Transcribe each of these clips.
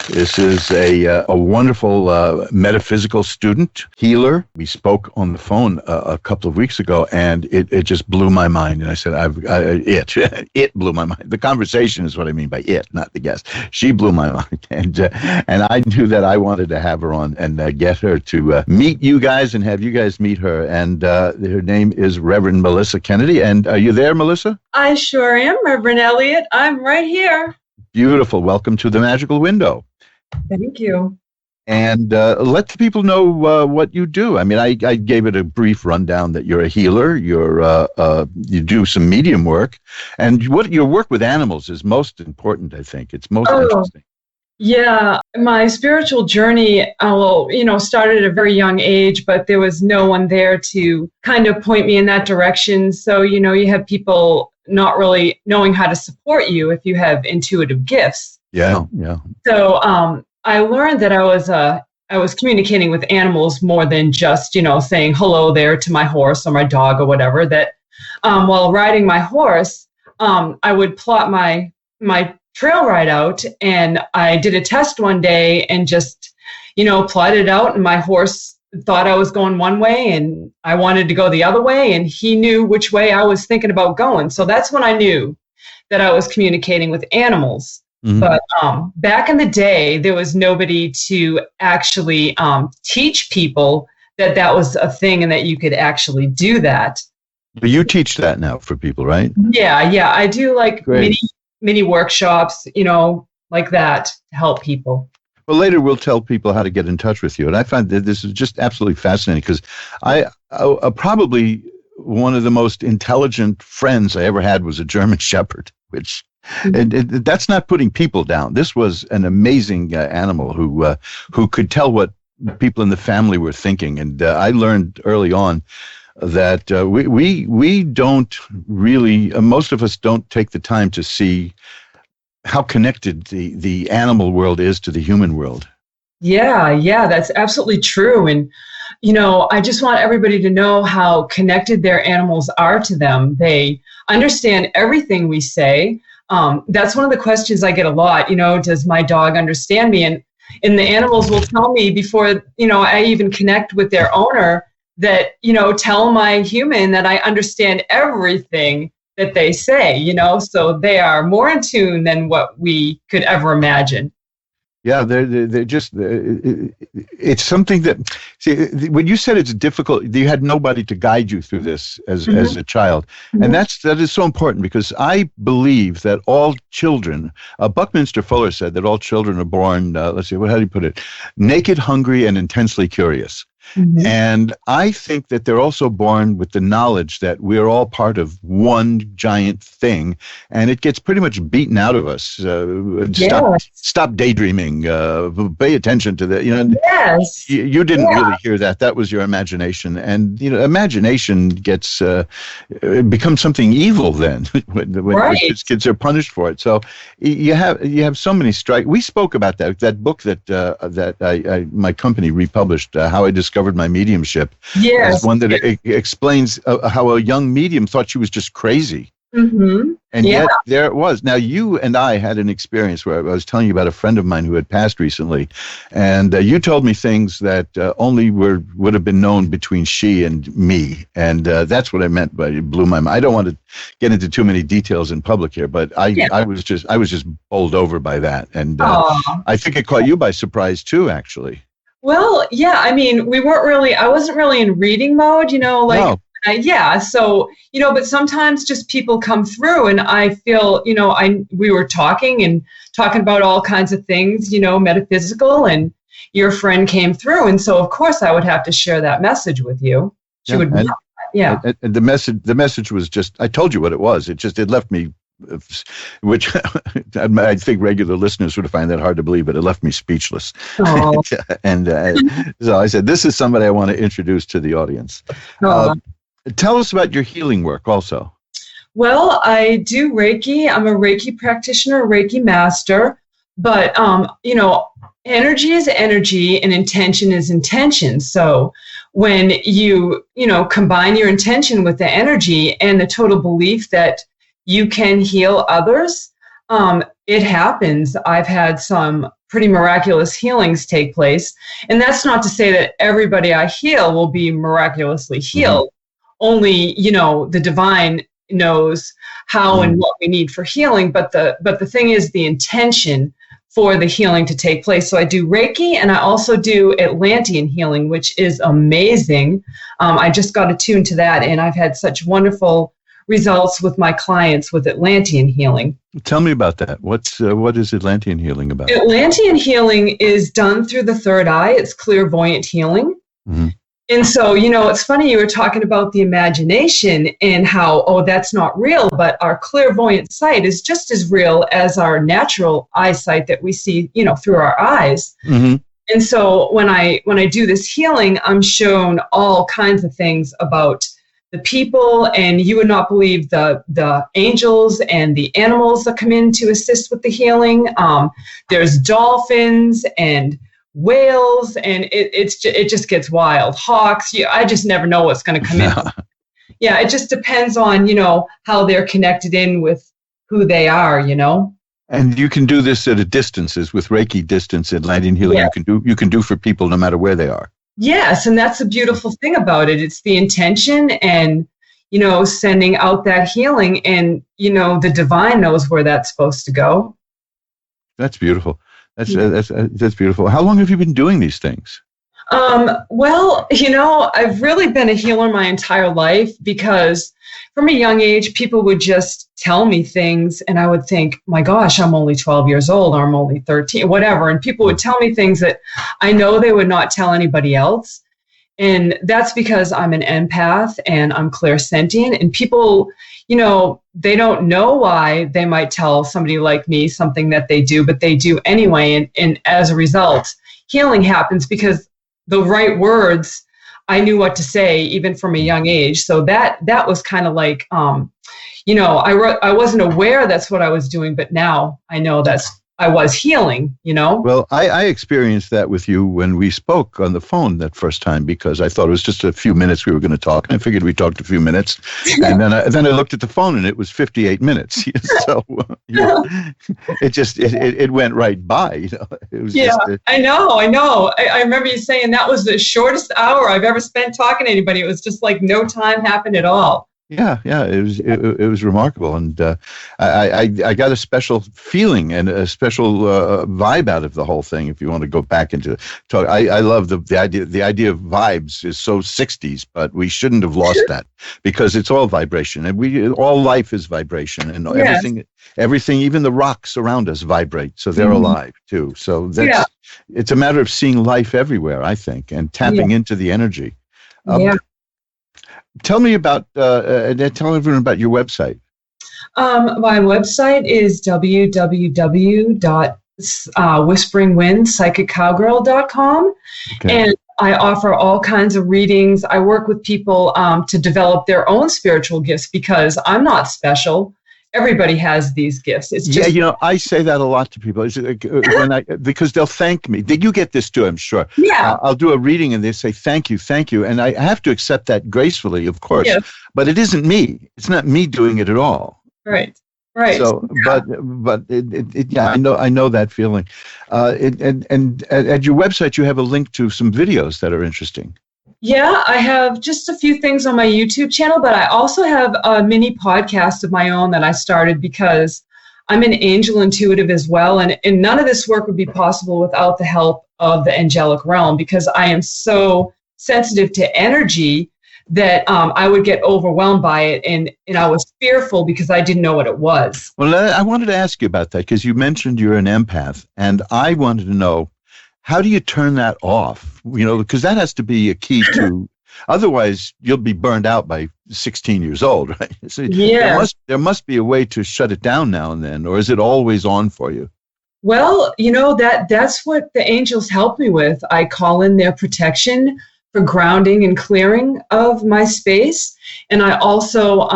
This is a wonderful metaphysical student, healer. We spoke on the phone a couple of weeks ago, and it just blew my mind. And I said, it blew my mind. The conversation is what I mean by it, not the guest. She blew my mind. And I knew that I wanted to have her on and get her to meet you guys and have you guys meet her. And her name is Reverend Melissa Kennedy. And are you there, Melissa? I sure am, Reverend Elliot. I'm right here. Beautiful. Welcome to the Magical Window. Thank you. And let the people know what you do. I mean, I gave it a brief rundown that you're a healer. You do some medium work, and what your work with animals is most important. I think it's most interesting. Yeah, my spiritual journey, started at a very young age, but there was no one there to kind of point me in that direction. So, you have people not really knowing how to support you if you have intuitive gifts. Yeah. So I learned that I was communicating with animals more than just, saying hello there to my horse or my dog or whatever. That while riding my horse, I would plot my trail ride out, and I did a test one day and just, plotted it out, and my horse thought I was going one way and I wanted to go the other way, and he knew which way I was thinking about going. So that's when I knew that I was communicating with animals. Mm-hmm. But back in the day, there was nobody to actually teach people that was a thing and that you could actually do that. But you teach that now for people, right? Yeah. I do like mini workshops, like that to help people. Well, later we'll tell people how to get in touch with you. And I find that this is just absolutely fascinating because I probably one of the most intelligent friends I ever had was a German Shepherd, which that's not putting people down. This was an amazing animal who could tell what people in the family were thinking. And I learned early on that we don't really, most of us don't take the time to see how connected the animal world is to the human world. Yeah, that's absolutely true. And, I just want everybody to know how connected their animals are to them. They understand everything we say. That's one of the questions I get a lot, does my dog understand me? And the animals will tell me before, I even connect with their owner that, tell my human that I understand everything that they say, so they are more in tune than what we could ever imagine. Yeah, they're just, it's something that, see, when you said it's difficult, you had nobody to guide you through this as a child. Mm-hmm. And that is so important because I believe that all children, Buckminster Fuller said that all children are born, how do you put it? Naked, hungry, and intensely curious. Mm-hmm. And I think that they're also born with the knowledge that we're all part of one giant thing, and it gets pretty much beaten out of us. Stop daydreaming. Pay attention to that. Yes. You didn't really hear that. That was your imagination, and imagination gets becomes something evil then when kids are punished for it. So you have so many strikes. We spoke about that book that my company republished, How I Discovered My Mediumship. Yes, one that explains how a young medium thought she was just crazy. Mm-hmm. And yet there it was. Now, you and I had an experience where I was telling you about a friend of mine who had passed recently, and you told me things that only would have been known between she and me, and that's what I meant by it blew my mind. I don't want to get into too many details in public here, but I was just bowled over by that, and I think it caught you by surprise too, actually. Well, yeah, I mean, I wasn't really in reading mode, No. So, but sometimes just people come through and I feel, we were talking about all kinds of things, metaphysical, and your friend came through. And so, of course, I would have to share that message with you. She would. And the message was just, I told you what it was. It left me, which I think regular listeners would find that hard to believe, but it left me speechless. And so I said, this is somebody I want to introduce to the audience. Tell us about your healing work also. Well, I do Reiki. I'm a Reiki practitioner, Reiki master, but, energy is energy and intention is intention. So when you combine your intention with the energy and the total belief that you can heal others, it happens. I've had some pretty miraculous healings take place. And that's not to say that everybody I heal will be miraculously healed. Only, the divine knows how and what we need for healing. But the thing is the intention for the healing to take place. So I do Reiki, and I also do Atlantean healing, which is amazing. I just got attuned to that, and I've had such wonderful results with my clients with Atlantean healing. Tell me about that. What is Atlantean healing about? Atlantean healing is done through the third eye. It's clairvoyant healing. And so, it's funny, you were talking about the imagination and how, that's not real, but our clairvoyant sight is just as real as our natural eyesight that we see, through our eyes. And so when I do this healing, I'm shown all kinds of things about the people, and you would not believe the angels and the animals that come in to assist with the healing. There's dolphins and whales, and it just gets wild. Hawks, I just never know what's going to come in. Yeah, it just depends on, how they're connected in with who they are, And you can do this at a distances with Reiki distance Atlantean healing. Yeah. You can do for people no matter where they are. Yes, and that's the beautiful thing about it. It's the intention and, sending out that healing, and, the divine knows where that's supposed to go. That's beautiful. That's beautiful. How long have you been doing these things? Well, I've really been a healer my entire life, because from a young age, people would just tell me things, and I would think, my gosh, I'm only 12 years old, or I'm only 13, whatever. And people would tell me things that I know they would not tell anybody else. And that's because I'm an empath and I'm clairsentient, and people, they don't know why they might tell somebody like me something that they do, but they do anyway. And as a result, healing happens because the right words, I knew what to say even from a young age. So that was kind of like, I wasn't aware that's what I was doing, but now I know I was healing, Well, I experienced that with you when we spoke on the phone that first time, because I thought it was just a few minutes we were going to talk. And I figured we talked a few minutes. And then I looked at the phone and it was 58 minutes. So it went right by. It was I know. I remember you saying that was the shortest hour I've ever spent talking to anybody. It was just like no time happened at all. Yeah, it was remarkable, and I got a special feeling and a special vibe out of the whole thing. If you want to go back into talk, I love the idea of vibes is so 60s, but we shouldn't have lost that, because it's all vibration, and all life is vibration, and everything, even the rocks around us vibrate, so they're alive too. So it's a matter of seeing life everywhere, I think, and tapping into the energy. Tell me about, tell everyone about your website. My website is www.whisperingwindpsychiccowgirl.com. Okay. And I offer all kinds of readings. I work with people to develop their own spiritual gifts, because I'm not special. Everybody has these gifts. It's just I say that a lot to people because they'll thank me. You get this too, I'm sure. Yeah. I'll do a reading and they say thank you, and I have to accept that gracefully, of course. Yes. But it isn't me. It's not me doing it at all. Right. So, but I know that feeling. And at your website, you have a link to some videos that are interesting. Yeah, I have just a few things on my YouTube channel, but I also have a mini podcast of my own that I started because I'm an angel intuitive as well. And none of this work would be possible without the help of the angelic realm, because I am so sensitive to energy that I would get overwhelmed by it. And I was fearful because I didn't know what it was. Well, I wanted to ask you about that, because you mentioned you're an empath, and I wanted to know, how do you turn that off? Because that has to be a key to, otherwise you'll be burned out by 16 years old, right? So there must be a way to shut it down now and then, or is it always on for you? Well, that's what the angels help me with. I call in their protection for grounding and clearing of my space. And I also,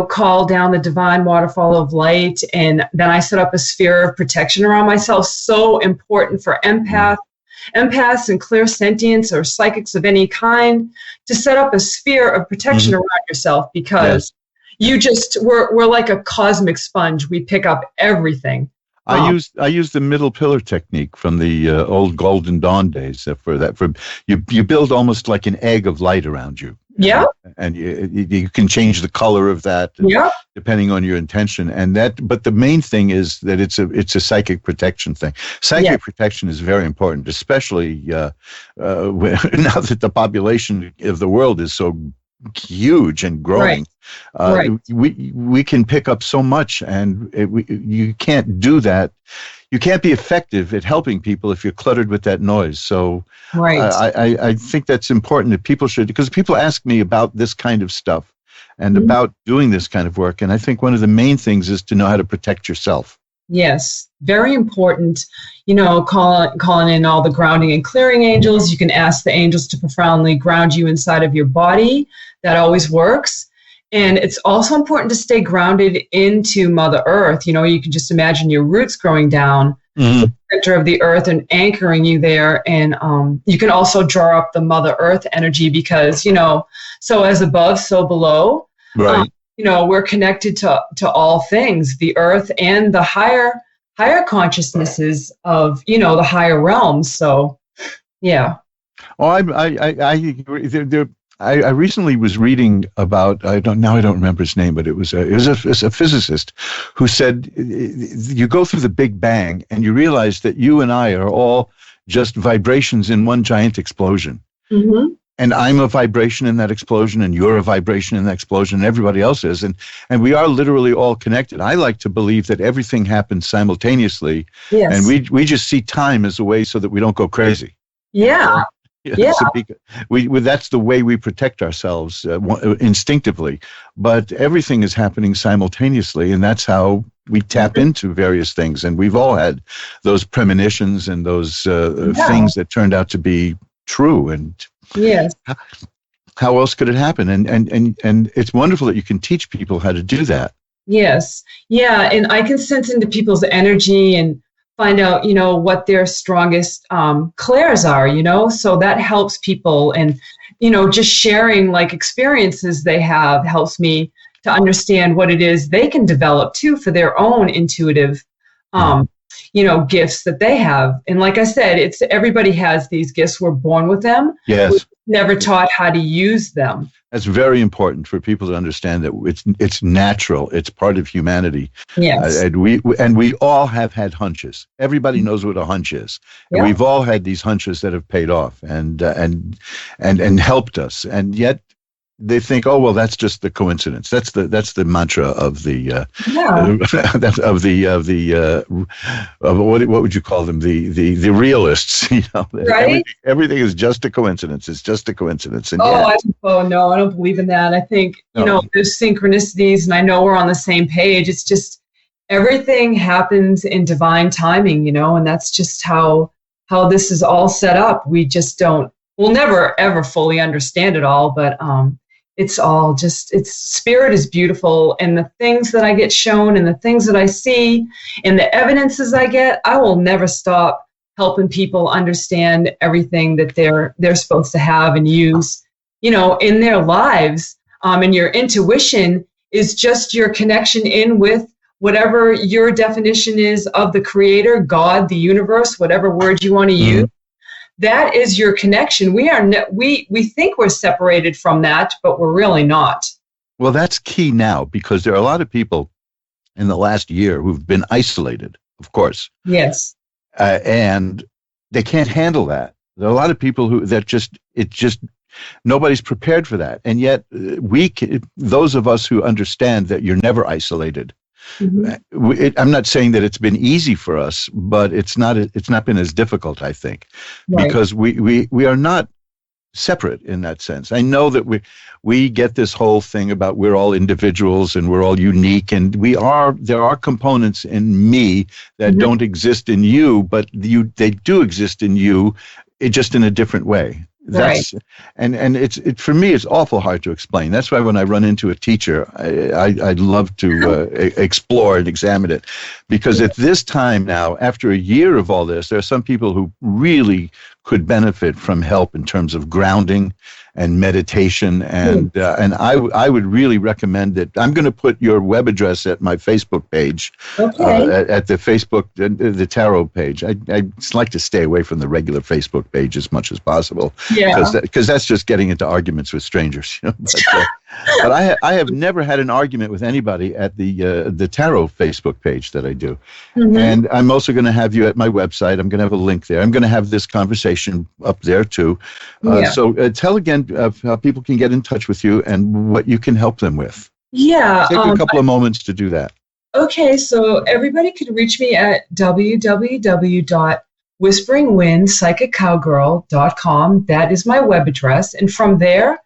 call down the divine waterfall of light. And then I set up a sphere of protection around myself. So important for empaths and clairsentients or psychics of any kind, to set up a sphere of protection around yourself, because we're like a cosmic sponge. We pick up everything. I use the middle pillar technique from the old Golden Dawn days for that. For you build almost like an egg of light around you. Yeah. And you can change the color of that depending on your intention. But the main thing is that it's a psychic protection thing. Psychic protection is very important, especially now that the population of the world is so huge and growing. We can pick up so much, and you can't do that. You can't be effective at helping people if you're cluttered with that noise. So I think that's important that people should, because people ask me about this kind of stuff and about doing this kind of work. And I think one of the main things is to know how to protect yourself. Yes, very important. Calling in all the grounding and clearing angels. You can ask the angels to profoundly ground you inside of your body. That always works. And it's also important to stay grounded into Mother Earth. You can just imagine your roots growing down the center of the earth and anchoring you there. And you can also draw up the Mother Earth energy because, so as above, so below. Right. We're connected to all things, the earth and the higher consciousnesses of, the higher realms. So, yeah. Oh, I agree. I recently was reading about, I don't remember his name, but it was a physicist who said you go through the Big Bang and you realize that you and I are all just vibrations in one giant explosion. Mm-hmm. And I'm a vibration in that explosion, and you're a vibration in that explosion, and everybody else is. And we are literally all connected. I like to believe that everything happens simultaneously. Yes. And we just see time as a way so that we don't go crazy. Yeah. That's the way we protect ourselves instinctively. But everything is happening simultaneously, and that's how we tap into various things. And we've all had those premonitions and those things that turned out to be true. And yes, how else could it happen? And it's wonderful that you can teach people how to do that. Yes. Yeah. And I can sense into people's energy and find out, what their strongest clairs are, so that helps people. And, just sharing like experiences they have helps me to understand what it is they can develop too for their own intuitive gifts that they have. And like I said, everybody has these gifts. We're born with them. Yes. We're never taught how to use them. That's very important for people to understand that it's natural. It's part of humanity. Yes. And we all have had hunches. Everybody knows what a hunch is. And we've all had these hunches that have paid off and helped us. And yet they think, oh well, that's just the coincidence. That's the mantra of the what would you call them? The realists. Right? Everything is just a coincidence. It's just a coincidence. And no, I don't believe in that. I think there's synchronicities, and I know we're on the same page. It's just everything happens in divine timing, and that's just how this is all set up. We just we'll never ever fully understand it all, but it's all spirit is beautiful, and the things that I get shown and the things that I see and the evidences I get, I will never stop helping people understand everything that they're supposed to have and use, in their lives. And your intuition is just your connection in with whatever your definition is of the creator, God, the universe, whatever word you want to use. That is your connection. We think we're separated from that, but we're really not. Well, that's key now, because there are a lot of people in the last year who've been isolated, of course. Yes. And they can't handle that. There are a lot of people nobody's prepared for that. And yet those of us who understand that you're never isolated. Mm-hmm. I'm not saying that it's been easy for us, but it's not been as difficult, I think, because we are not separate in that sense. I know that we get this whole thing about we're all individuals and we're all unique, and there are components in me that don't exist in you, but they do exist in you, just in a different way. And it's for me, it's awful hard to explain. That's why when I run into a teacher, I love to explore and examine it, because at this time now, after a year of all this, there are some people who really could benefit from help in terms of grounding and meditation, and I would really recommend it. I'm going to put your web address at my Facebook page, at the Facebook the tarot page. I like to stay away from the regular Facebook page as much as possible, because that's just getting into arguments with strangers. But I have never had an argument with anybody at the tarot Facebook page that I do, and I'm also going to have you at my website. I'm going to have a link there. I'm going to have this conversation up there too. So tell again how people can get in touch with you and what you can help them with. Yeah. Take a couple of moments to do that. Okay, so everybody can reach me at www.whisperingwindpsychiccowgirl.com. That is my web address. And from there,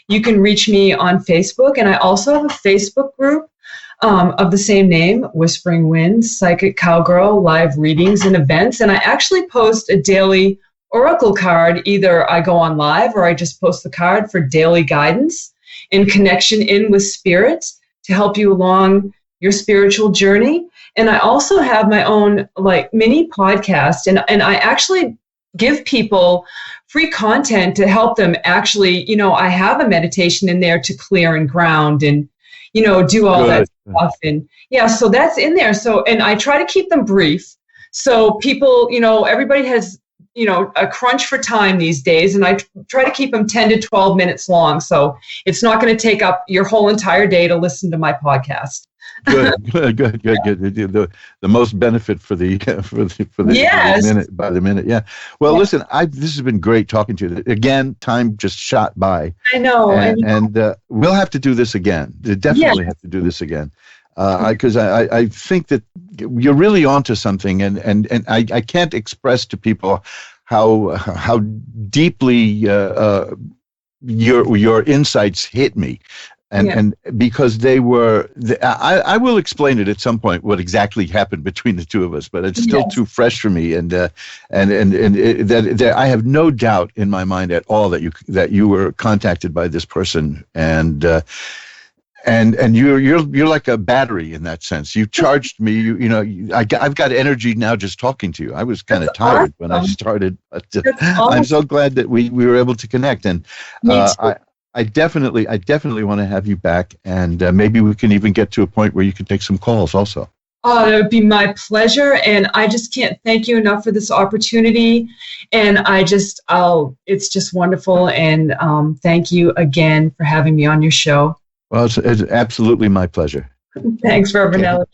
you can reach me on Facebook. And I also have a Facebook group of the same name, Whispering Wind, Psychic Cowgirl, live readings and events. And I actually post a daily oracle card. Either I go on live or I just post the card for daily guidance and connection in with spirits to help you along your spiritual journey. And I also have my own mini podcast, and I actually give people free content to help them actually, I have a meditation in there to clear and ground and, do all that stuff. And so that's in there. So, and I try to keep them brief. So people, everybody has, a crunch for time these days, and I try to keep them 10 to 12 minutes long. So it's not going to take up your whole entire day to listen to my podcast. Good. The most benefit for the minute by the minute. Yeah. Well, listen, this has been great talking to you. Again, time just shot by. I know. And we'll have to do this again. Definitely have to do this again. Because I think that you're really onto something, and I can't express to people how deeply your insights hit me. And because they were, I will explain it at some point what exactly happened between the two of us, but it's still too fresh for me, and that I have no doubt in my mind at all that you were contacted by this person, and you're like a battery in that sense. You charged me. I've got energy now just talking to you. I was kind of tired when I started, but I'm so glad that we were able to connect, and I definitely want to have you back, and maybe we can even get to a point where you can take some calls also. Oh, it would be my pleasure, and I just can't thank you enough for this opportunity, and it's just wonderful, and thank you again for having me on your show. Well, it's absolutely my pleasure. Thanks, Reverend Elliot.